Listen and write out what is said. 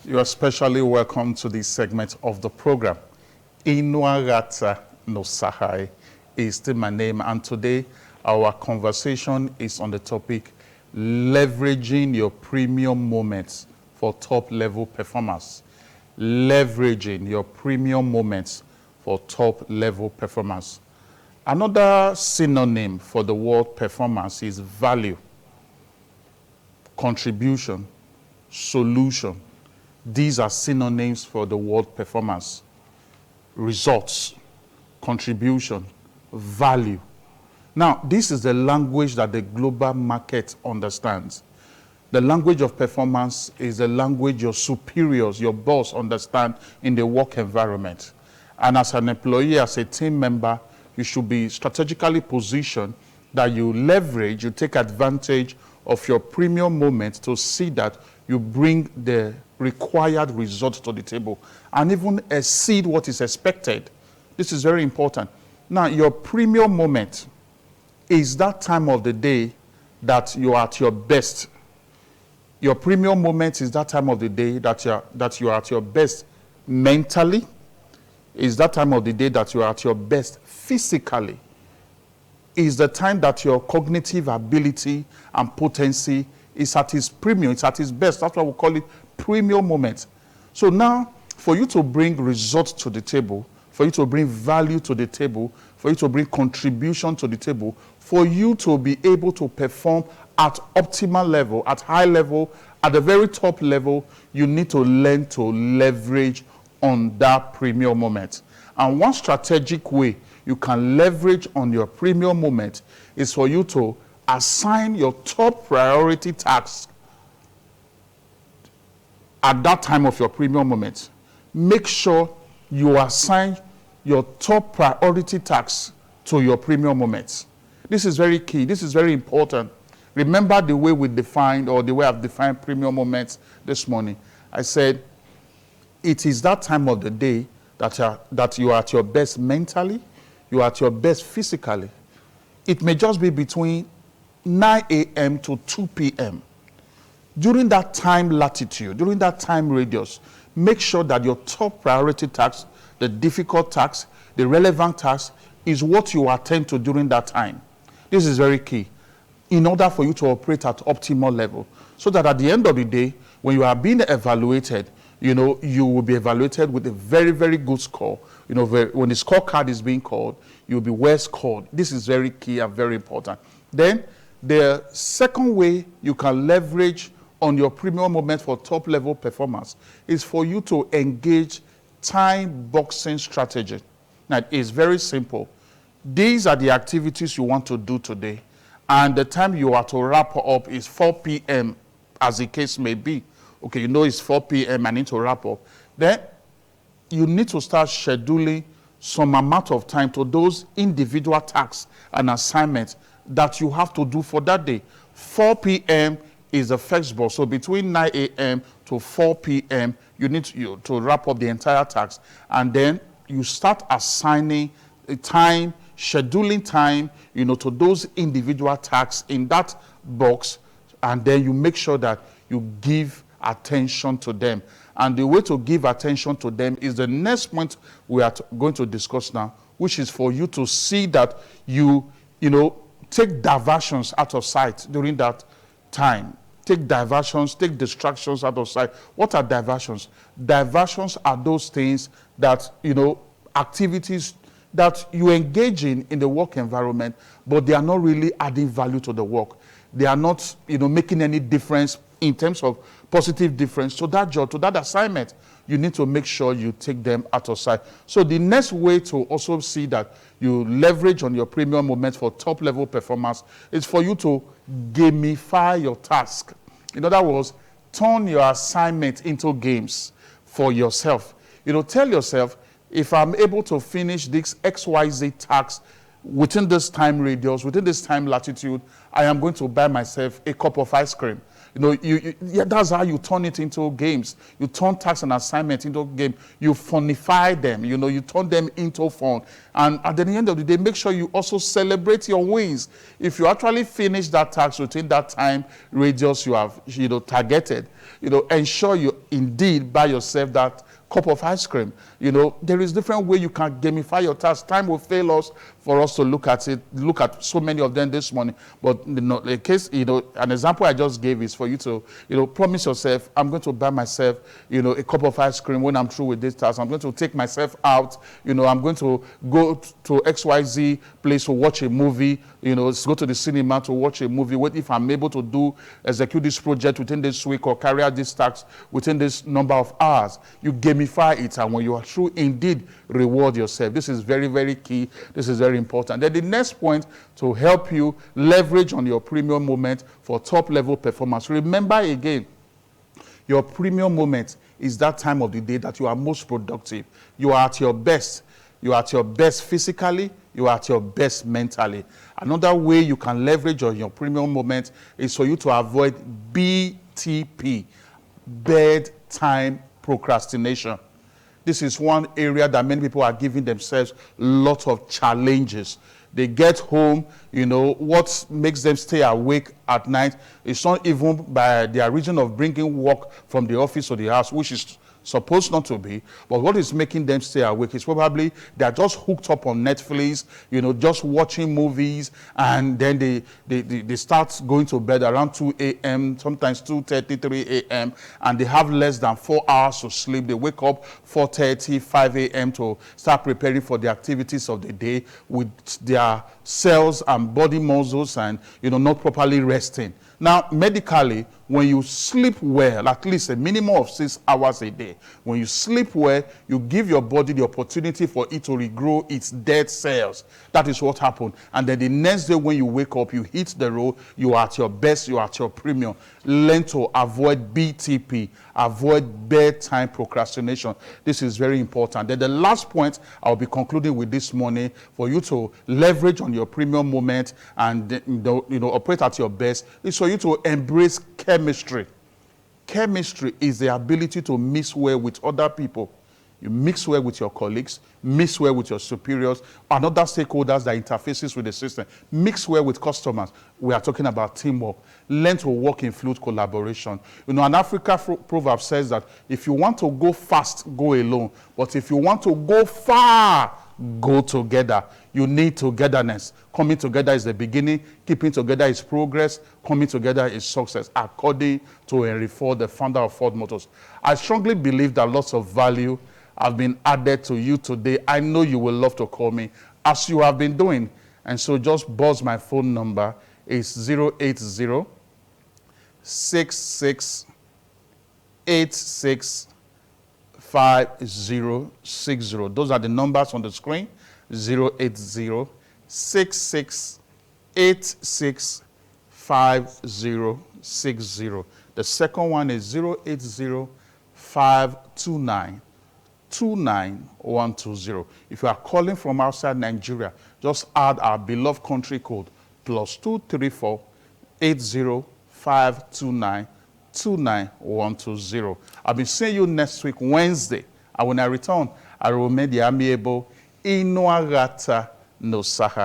You are especially welcome to this segment of the program. Inuarata no Sahai is still my name, and today our conversation is on the topic leveraging your premium moments for top-level performance. Leveraging your premium moments for top-level performance. Another synonym for the word performance is value, contribution, solution. These are synonyms for the word performance. Results, contribution, value. Now, this is the language that the global market understands. The language of performance is the language your superiors, your boss understand in the work environment. And as an employee, as a team member, you should be strategically positioned that you leverage, you take advantage of your premium moments to see that you bring the required results to the table and even exceed what is expected. This is very important. Now, your premium moment is that time of the day that you are at your best. Your premium moment is that time of the day that you are at your best mentally. Is that time of the day that you are at your best physically. Is the time that your cognitive ability and potency is at its premium, it's at its best. That's why we call it premium moment. So now, for you to bring results to the table, for you to bring value to the table, for you to bring contribution to the table, for you to be able to perform at optimal level, at high level, at the very top level, you need to learn to leverage on that premium moment. And one strategic way you can leverage on your premium moment is for you to assign your top priority tasks at that time of your premium moment. Make sure you assign your top priority tasks to your premium moments. This is very key. This is very important. Remember the way we defined, or the way I've defined premium moments this morning. I said, it is that time of the day that you are at your best mentally, you are at your best physically. It may just be between 9 a.m. to 2 p.m. During that time latitude, during that time radius, make sure that your top priority task, the difficult task, the relevant task, is what you attend to during that time. This is very key in order for you to operate at optimal level, so that at the end of the day, when you are being evaluated, you will be evaluated with a very, very good score. When the scorecard is being called, you'll be well scored. This is very key and very important. Then, the second way you can leverage on your premium moment for top-level performance is for you to engage time boxing strategy. Now, it's very simple. These are the activities you want to do today, and the time you are to wrap up is 4 p.m., as the case may be. Okay, it's 4 p.m., I need to wrap up. Then you need to start scheduling some amount of time to those individual tasks and assignments that you have to do for that day. 4 p.m. is the first block. So between 9 a.m. to 4 p.m., you need to wrap up the entire task. And then you start assigning time, scheduling time, to those individual tasks in that box. And then you make sure that you give attention to them. And the way to give attention to them is the next point we are going to discuss now, which is for you to see that you take diversions out of sight during that time. Take diversions, take distractions out of sight. What are diversions? Diversions are those things that, activities that you engage in the work environment, but they are not really adding value to the work. They are not, making any difference in terms of positive difference to that job, to that assignment. You need to make sure you take them out of sight. So the next way to also see that you leverage on your premium moments for top-level performance is for you to gamify your task. In other words, turn your assignment into games for yourself. Tell yourself, if I'm able to finish this XYZ task within this time radius, within this time latitude, I am going to buy myself a cup of ice cream. That's how you turn it into games. You turn tasks and assignments into game. You funify them. You turn them into fun. And at the end of the day, make sure you also celebrate your wins. If you actually finish that task within that time radius you have, targeted, ensure you indeed buy yourself that cup of ice cream. You know, there is different way you can gamify your task. Time will fail us for us to look at it, look at so many of them this morning. But you know, the case, you know, an example I just gave is for you to, you know, promise yourself, I'm going to buy myself, you know, a cup of ice cream when I'm through with this task. I'm going to take myself out, you know, I'm going to go to XYZ place to watch a movie, you know, go to the cinema to watch a movie. What if I'm able to execute this project within this week or carry out this task within this number of hours? You gamify it, and when you are through, indeed reward yourself. This is very, very key. This is very important. Then the next point to help you leverage on your premium moment for top level performance. Remember again, your premium moment is that time of the day that you are most productive. You are at your best. You are at your best physically. You are at your best mentally. Another way you can leverage on your premium moment is for you to avoid BTP, bedtime procrastination. This is one area that many people are giving themselves lots of challenges. They get home, you know, what makes them stay awake at night is not even by their reason of bringing work from the office or the house, which is supposed not to be, but what is making them stay awake is probably they're just hooked up on Netflix, you know, just watching movies, and then they start going to bed around 2 a.m., sometimes 2:30, 3 a.m., and they have less than 4 hours to sleep. They wake up 4:30, 5 a.m. to start preparing for the activities of the day with their cells and body muscles and, you know, not properly resting. Now, medically, when you sleep well, at least a minimum of 6 hours a day, when you sleep well, you give your body the opportunity for it to regrow its dead cells. That is what happened. And then the next day when you wake up, you hit the road, you are at your best, you are at your premium. Learn to avoid BTP, avoid bedtime procrastination. This is very important. Then the last point I'll be concluding with this morning for you to leverage on your premium moment and, you know, operate at your best is for you to embrace chemistry. Chemistry is the ability to mix well with other people. You mix well with your colleagues, mix well with your superiors, and other stakeholders that interfaces with the system. Mix well with customers. We are talking about teamwork. Learn to work in fluid collaboration. You know, an African proverb says that if you want to go fast, go alone. But if you want to go far, go together. You need togetherness. Coming together is the beginning. Keeping together is progress. Coming together is success, according to Henry Ford, the founder of Ford Motors. I strongly believe that lots of value have been added to you today. I know you will love to call me, as you have been doing. And so just buzz my phone number. It's 080 66 86 5060. Those are the numbers on the screen. 080 66 86 5060. The second one is 080 529 29120. If you are calling from outside Nigeria, just add our beloved country code +234 80529 29120. I'll be seeing you next week, Wednesday. And when I return, I will make the amiable Inuagata no Sahara.